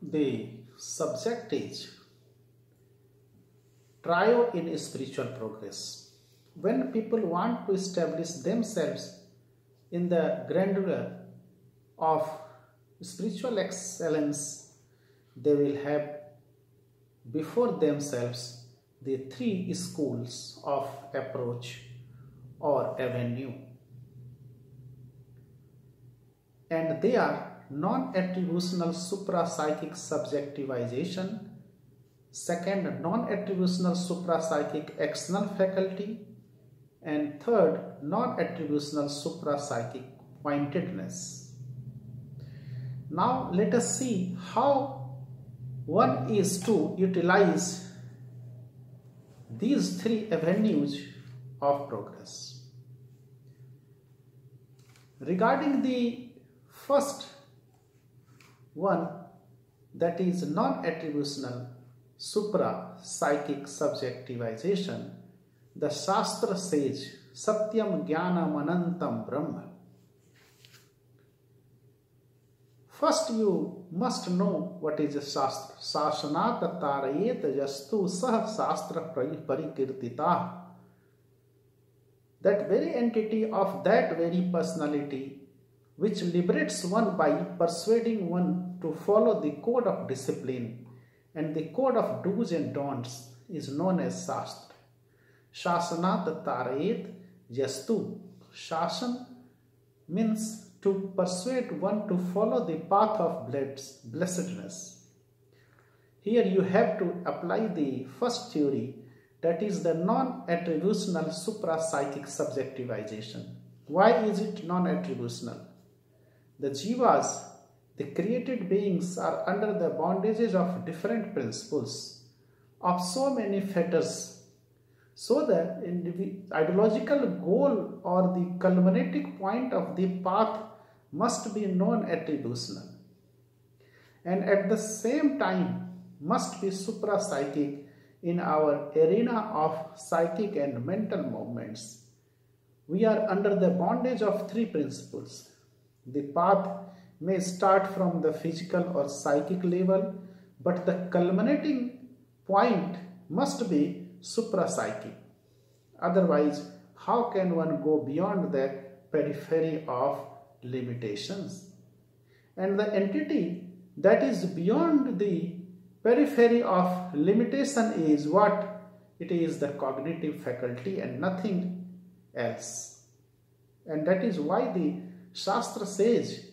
The subject is trio in spiritual progress. When people want to establish themselves in the grandeur of spiritual excellence, they will have before themselves the three schools of approach or avenue. And they are non-attributional supra-psychic subjectivization, second, non-attributional supra-psychic external faculty, and third, non-attributional supra-psychic pointedness. Now let us see how one is to utilize these three avenues of progress. Regarding the first one, that is non-attributional supra-psychic subjectivization, the Shastra says, Satyam Jnanam Anantam Brahma. First you must know what is a Shastra. Sashanat tarayet yastu sah Shastra parikirtita. That very entity of that very personality which liberates one by persuading one to follow the code of discipline and the code of do's and don'ts is known as Shastra. Shasanat tarayet yastu. Shasan means to persuade one to follow the path of blessedness. Here you have to apply the first theory, that is the non-attributional supra-psychic subjectivization. Why is it non-attributional? The jivas, the created beings, are under the bondages of different principles, of so many fetters. So the ideological goal or the culminating point of the path must be non-attributional, and at the same time must be supra-psychic in our arena of psychic and mental movements. We are under the bondage of three principles. The path may start from the physical or psychic level, but the culminating point must be supra-psychic. Otherwise, how can one go beyond the periphery of limitations? And the entity that is beyond the periphery of limitation is what? It is the cognitive faculty and nothing else. And that is why the Shastra says,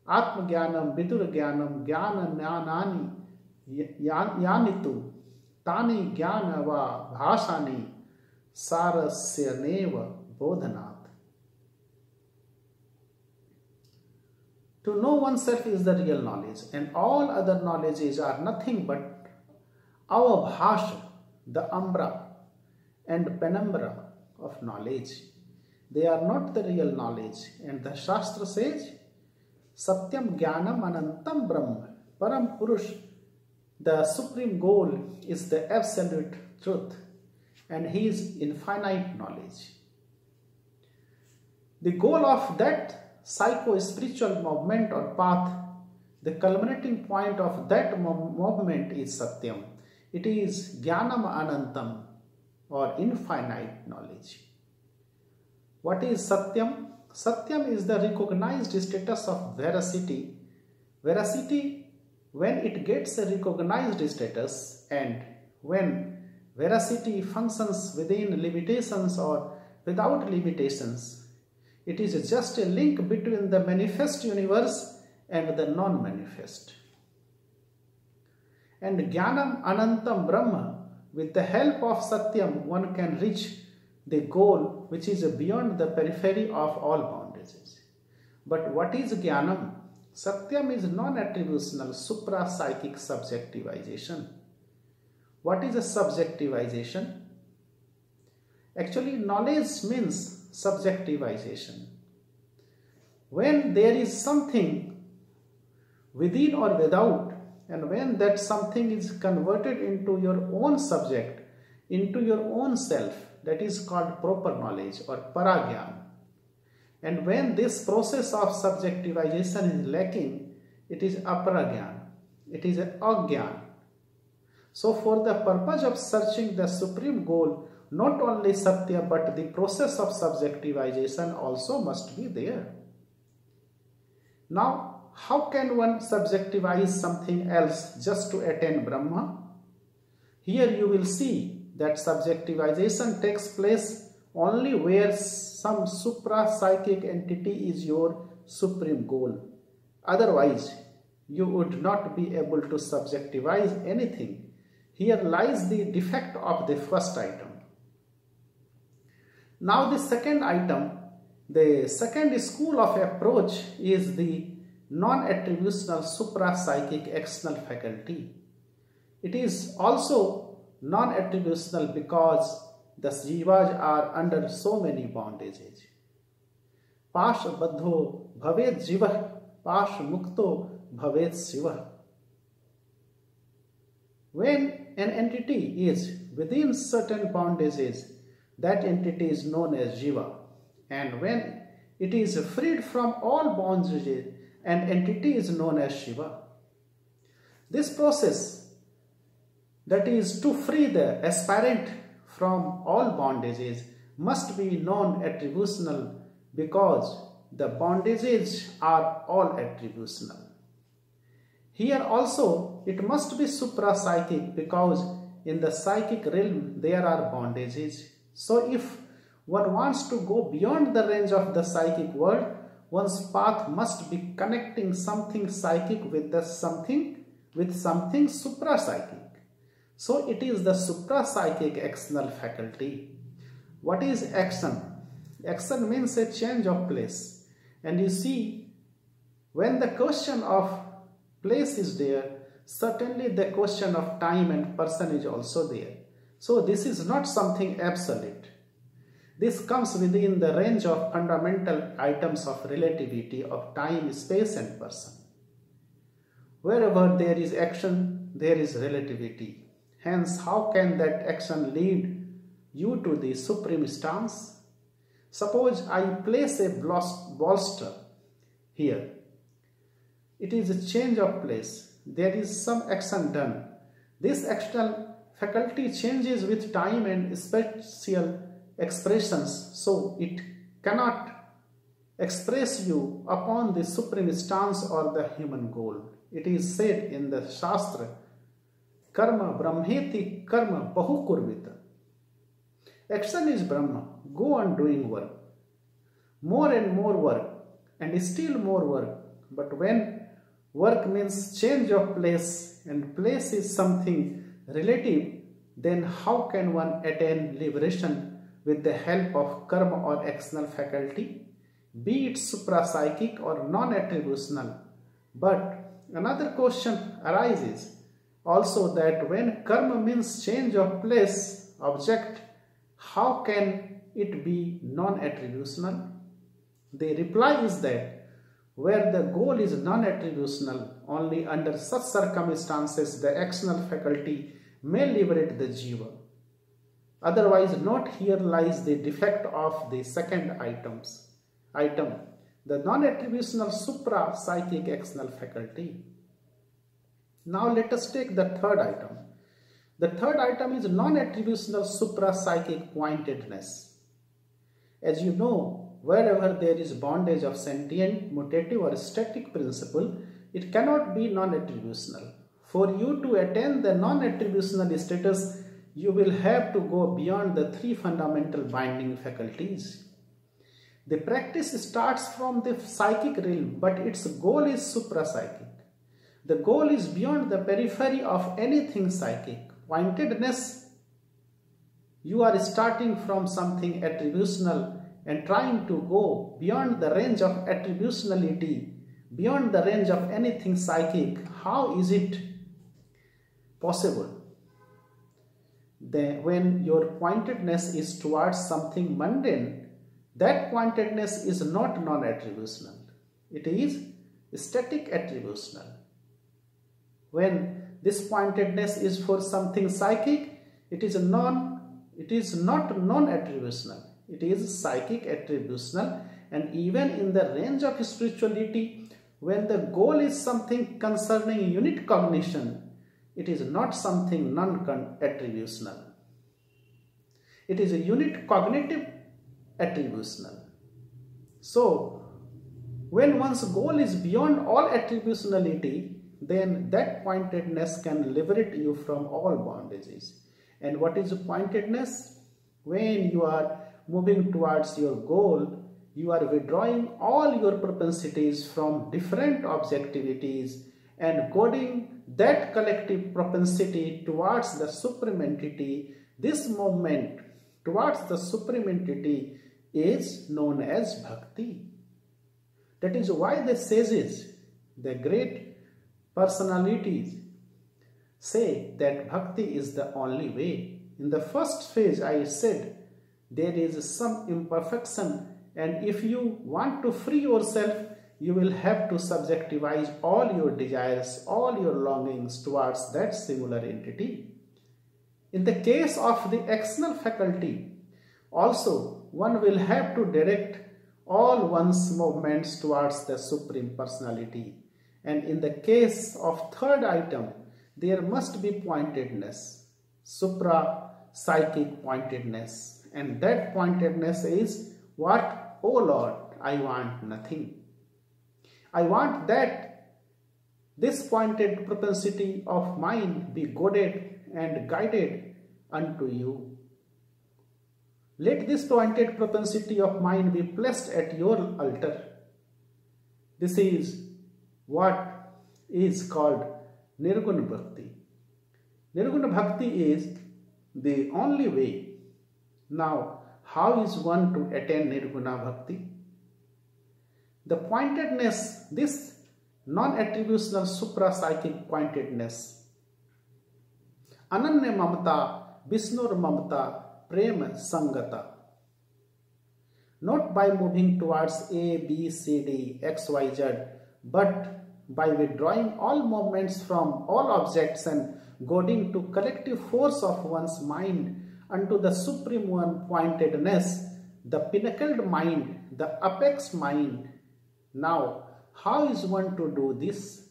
Atma Jnanam Vidur Jnanam Jnana Jnanani Yanitu Tani Jnana Va Bhashani Sarasya Neva Bodhanat. To know oneself is the real knowledge, and all other knowledges are nothing but our bhasha, the umbra and penumbra of knowledge. They are not the real knowledge, and the Shastra says, Satyam Jnanam Anantam Brahma. Param Purush, the supreme goal, is the absolute truth, and he is infinite knowledge. The goal of that psycho-spiritual movement or path, the culminating point of that movement is Satyam. It is Jnanam Anantam, or infinite knowledge. What is Satyam? Satyam is the recognized status of veracity. Veracity, when it gets a recognized status, and when veracity functions within limitations or without limitations, it is just a link between the manifest universe and the non-manifest. And Jnanam Anantam Brahma, with the help of Satyam, one can reach the goal which is beyond the periphery of all bondages. But what is Jnanam? Satyam is non-attributional supra-psychic subjectivization. What is a subjectivization? Actually, knowledge means subjectivization. When there is something within or without, and when that something is converted into your own subject, into your own self, that is called proper knowledge or paragyan. And when this process of subjectivization is lacking, it is aparagyan. It is a agyan. So for the purpose of searching the supreme goal, not only satya but the process of subjectivization also must be there. Now, how can one subjectivize something else just to attain Brahma? Here you will see that subjectivization takes place only where some supra-psychic entity is your supreme goal. Otherwise, you would not be able to subjectivize anything. Here lies the defect of the first item. Now the second item, the second school of approach is the non-attributional supra-psychic external faculty. It is also non-attributional because the jivas are under so many bondages. Pash baddho bhavet jivah, pash mukto bhavet shivah. When an entity is within certain bondages, that entity is known as jiva. And when it is freed from all bondages, an entity is known as Shiva. This process, that is to free the aspirant from all bondages, must be non-attributional because the bondages are all attributional. Here also it must be supra-psychic because in the psychic realm there are bondages. So if one wants to go beyond the range of the psychic world, one's path must be connecting something psychic with something supra-psychic. So it is the supra-psychic external faculty. What is action? Action means a change of place. And you see, when the question of place is there, certainly the question of time and person is also there. So this is not something absolute. This comes within the range of fundamental items of relativity of time, space and person. Wherever there is action, there is relativity. Hence, how can that action lead you to the supreme stance? Suppose I place a bolster here. It is a change of place. There is some action done. This external faculty changes with time and spatial expressions, so it cannot express you upon the supreme stance or the human goal. It is said in the Shastra, Karma Brahmeti Karma Bahu Kurvita. Action is Brahma. Go on doing work. More and more work and still more work. But when work means change of place and place is something relative, then how can one attain liberation with the help of karma or external faculty, be it supra-psychic or non-attributional? But another question arises also, that when karma means change of place, object, how can it be non-attributional? The reply is that where the goal is non-attributional, only under such circumstances the external faculty may liberate the jiva. Otherwise, not here lies the defect of the second item, the non-attributional supra-psychic external faculty. Now let us take the third item. The third item is non-attributional supra-psychic pointedness. As you know, wherever there is bondage of sentient, mutative or static principle, it cannot be non-attributional. For you to attain the non-attributional status, you will have to go beyond the three fundamental binding faculties. The practice starts from the psychic realm, but its goal is supra-psychic. The goal is beyond the periphery of anything psychic. Pointedness, you are starting from something attributional and trying to go beyond the range of attributionality, beyond the range of anything psychic. How is it possible? When your pointedness is towards something mundane, that pointedness is not non-attributional. It is static attributional. When this pointedness is for something psychic, it is not non-attributional. It is psychic attributional, and even in the range of spirituality, when the goal is something concerning unit cognition, it is not something non-attributional. It is a unit cognitive attributional. So, when one's goal is beyond all attributionality, then that pointedness can liberate you from all bondages. And what is pointedness? When you are moving towards your goal, you are withdrawing all your propensities from different objectivities and coding that collective propensity towards the supreme entity. This movement towards the supreme entity is known as bhakti. That is why the sages, the great personalities, say that bhakti is the only way. In the first phase, I said there is some imperfection, and if you want to free yourself, you will have to subjectivize all your desires, all your longings towards that singular entity. In the case of the external faculty, also one will have to direct all one's movements towards the Supreme Personality. And in the case of third item, there must be pointedness, supra-psychic pointedness. And that pointedness is what? Oh Lord, I want nothing. I want that this pointed propensity of mine be goaded and guided unto you. Let this pointed propensity of mine be placed at your altar. This is what is called Nirguna Bhakti. Nirguna Bhakti is the only way. Now, how is one to attain Nirguna Bhakti? The pointedness, this non-attributional supra-psychic pointedness, Ananya Mamata, Vishnur Mamata, Prema Sangata. Not by moving towards A, B, C, D, X, Y, Z, but by withdrawing all movements from all objects and goading to collective force of one's mind unto the supreme one pointedness, the pinnacled mind, the apex mind. Now, how is one to do this?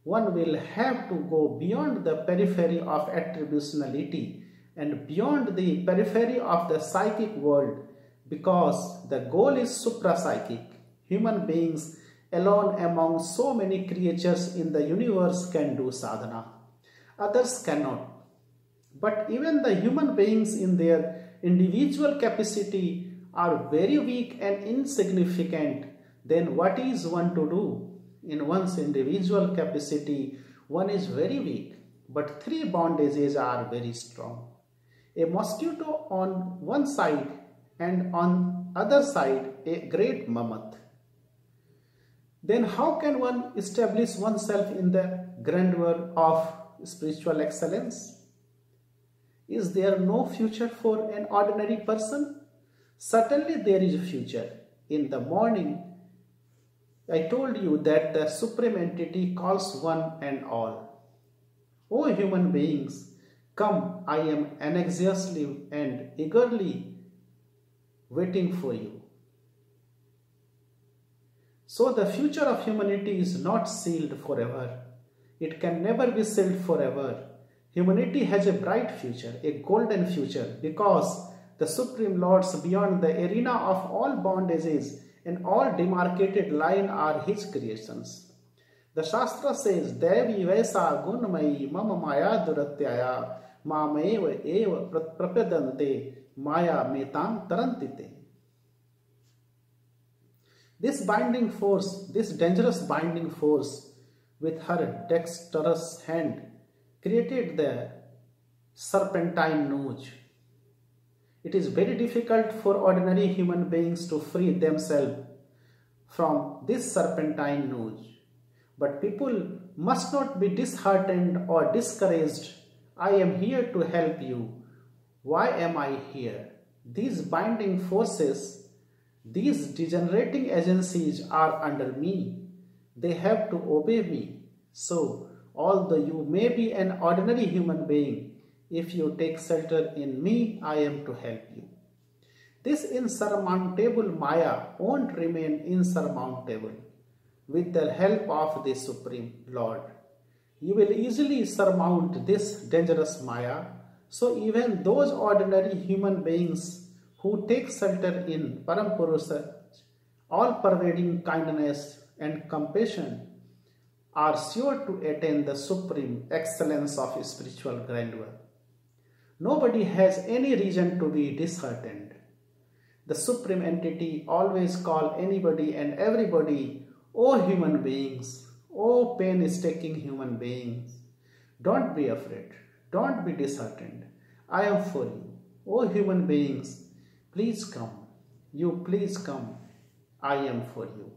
One will have to go beyond the periphery of attributionality and beyond the periphery of the psychic world, because the goal is supra-psychic. Human beings alone among so many creatures in the universe can do sadhana. Others cannot. But even the human beings in their individual capacity are very weak and insignificant. Then what is one to do? In one's individual capacity, one is very weak, but three bondages are very strong. A mosquito on one side and on other side a great mammoth. Then how can one establish oneself in the grandeur of spiritual excellence? Is there no future for an ordinary person? Certainly there is a future. In the morning, I told you that the Supreme Entity calls one and all. O human beings, come, I am anxiously and eagerly waiting for you. So the future of humanity is not sealed forever. It can never be sealed forever. Humanity has a bright future, a golden future, because the Supreme Lords beyond the arena of all bondages and all demarcated line are His creations. The Shastra says, Devi Vaisa Gunmayi Mama Maya Duratyaya Mameva Eva Prapadante Maya Metam Tarantite. This binding force, this dangerous binding force, with her dexterous hand, created the serpentine noose. It is very difficult for ordinary human beings to free themselves from this serpentine noose. But people must not be disheartened or discouraged. I am here to help you. Why am I here? These binding forces, these degenerating agencies are under me. They have to obey me. So, although you may be an ordinary human being, if you take shelter in me, I am to help you. This insurmountable Maya won't remain insurmountable. with the help of the Supreme Lord. You will easily surmount this dangerous Maya. So even those ordinary human beings who take shelter in Parampurusha's all-pervading kindness and compassion are sure to attain the supreme excellence of spiritual grandeur. Nobody has any reason to be disheartened. The supreme entity always calls anybody and everybody, "O human beings, O painstaking human beings, don't be afraid, don't be disheartened. I am for you. O human beings, please come. You please come. I am for you."